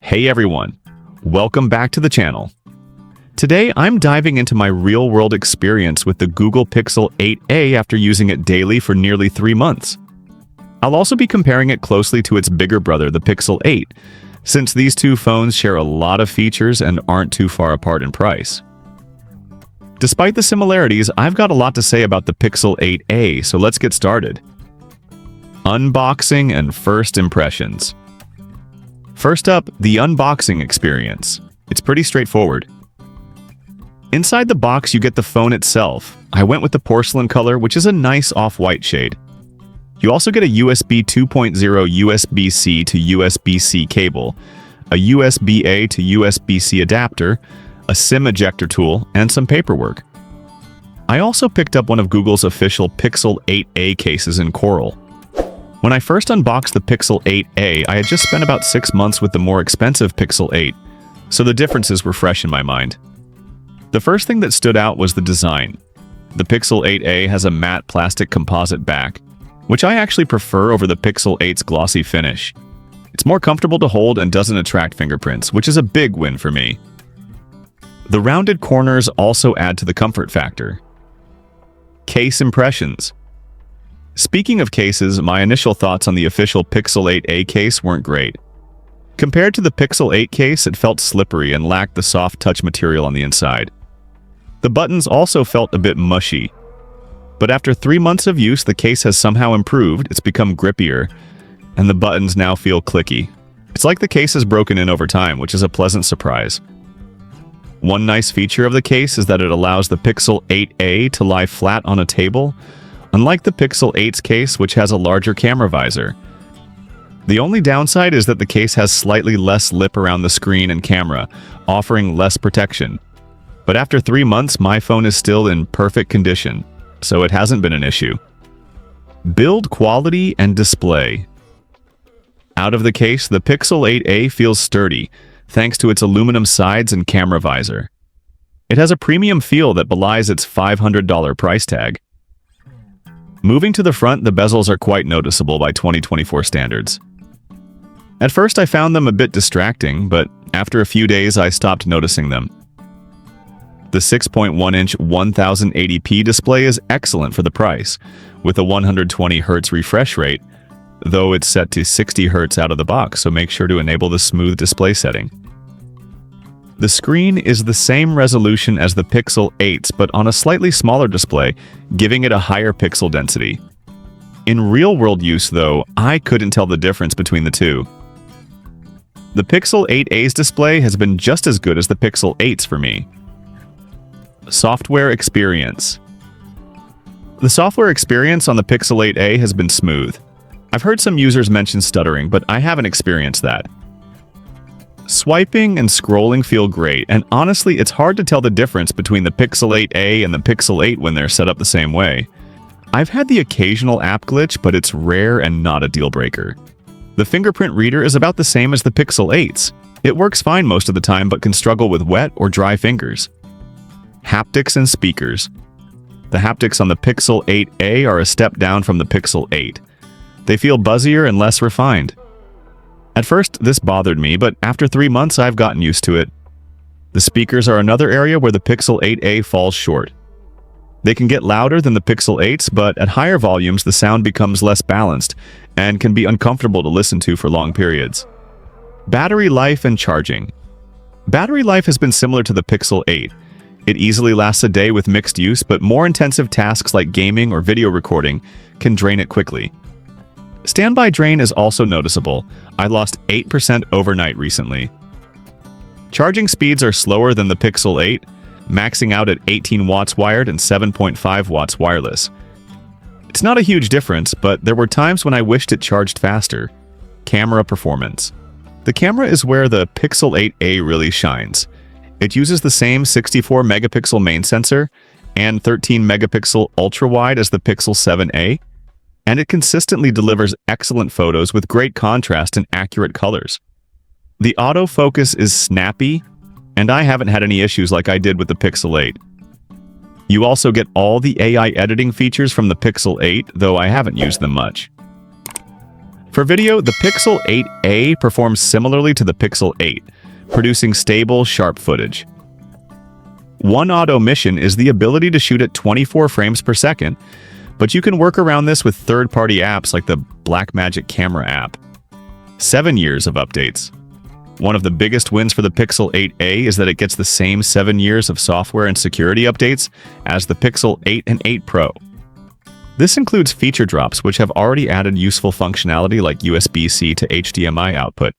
Hey everyone, welcome back to the channel. Today I'm diving into my real-world experience with the Google Pixel 8a after using it daily for nearly 3 months. I'll also be comparing it closely to its bigger brother, the Pixel 8, since these two phones share a lot of features and aren't too far apart in price. Despite the similarities, I've got a lot to say about the Pixel 8a, so let's get started. Unboxing and first impressions. First up, the unboxing experience. It's pretty straightforward. Inside the box, you get the phone itself. I went with the porcelain color, which is a nice off-white shade. You also get a USB 2.0 USB-C to USB-C cable, a USB-A to USB-C adapter, a SIM ejector tool, and some paperwork. I also picked up one of Google's official Pixel 8a cases in coral. When I first unboxed the Pixel 8a, I had just spent about 6 months with the more expensive Pixel 8, so the differences were fresh in my mind. The first thing that stood out was the design. The Pixel 8a has a matte plastic composite back, which I actually prefer over the Pixel 8's glossy finish. It's more comfortable to hold and doesn't attract fingerprints, which is a big win for me. The rounded corners also add to the comfort factor. Case impressions. Speaking of cases, my initial thoughts on the official Pixel 8a case weren't great. Compared to the Pixel 8 case, it felt slippery and lacked the soft touch material on the inside. The buttons also felt a bit mushy. But after 3 months of use, the case has somehow improved, it's become grippier, and the buttons now feel clicky. It's like the case has broken in over time, which is a pleasant surprise. One nice feature of the case is that it allows the Pixel 8a to lie flat on a table, unlike the Pixel 8's case, which has a larger camera visor. The only downside is that the case has slightly less lip around the screen and camera, offering less protection. But after 3 months, my phone is still in perfect condition, so it hasn't been an issue. Build quality and display. Out of the case, the Pixel 8a feels sturdy, thanks to its aluminum sides and camera visor. It has a premium feel that belies its $500 price tag. Moving to the front, the bezels are quite noticeable by 2024 standards. At first I found them a bit distracting, but after a few days I stopped noticing them. The 6.1-inch 1080p display is excellent for the price, with a 120Hz refresh rate, though it's set to 60Hz out of the box, so make sure to enable the smooth display setting. The screen is the same resolution as the Pixel 8's, but on a slightly smaller display, giving it a higher pixel density. In real-world use, though, I couldn't tell the difference between the two. The Pixel 8a's display has been just as good as the Pixel 8's for me. Software experience. The software experience on the Pixel 8a has been smooth. I've heard some users mention stuttering, but I haven't experienced that. Swiping and scrolling feel great, and honestly, it's hard to tell the difference between the Pixel 8a and the Pixel 8 when they're set up the same way. I've had the occasional app glitch, but it's rare and not a deal breaker. The fingerprint reader is about the same as the Pixel 8's. It works fine most of the time, but can struggle with wet or dry fingers. Haptics and speakers. The haptics on the Pixel 8a are a step down from the Pixel 8. They feel buzzier and less refined. At first, this bothered me, but after 3 months, I've gotten used to it. The speakers are another area where the Pixel 8a falls short. They can get louder than the Pixel 8's, but at higher volumes, the sound becomes less balanced and can be uncomfortable to listen to for long periods. Battery life and charging. Battery life has been similar to the Pixel 8. It easily lasts a day with mixed use, but more intensive tasks like gaming or video recording can drain it quickly. Standby drain is also noticeable. I lost 8% overnight recently. Charging speeds are slower than the Pixel 8, maxing out at 18 watts wired and 7.5 watts wireless. It's not a huge difference, but there were times when I wished it charged faster. Camera performance. The camera is where the Pixel 8a really shines. It uses the same 64-megapixel main sensor and 13-megapixel ultra-wide as the Pixel 7a, and it consistently delivers excellent photos with great contrast and accurate colors. The autofocus is snappy, and I haven't had any issues like I did with the Pixel 8. You also get all the AI editing features from the Pixel 8, though I haven't used them much. For video, the Pixel 8a performs similarly to the Pixel 8, producing stable, sharp footage. One odd omission is the ability to shoot at 24 frames per second, but you can work around this with third-party apps like the Blackmagic Camera app. 7 years of updates. One of the biggest wins for the Pixel 8a is that it gets the same 7 years of software and security updates as the Pixel 8 and 8 Pro. This includes feature drops which have already added useful functionality like USB-C to HDMI output,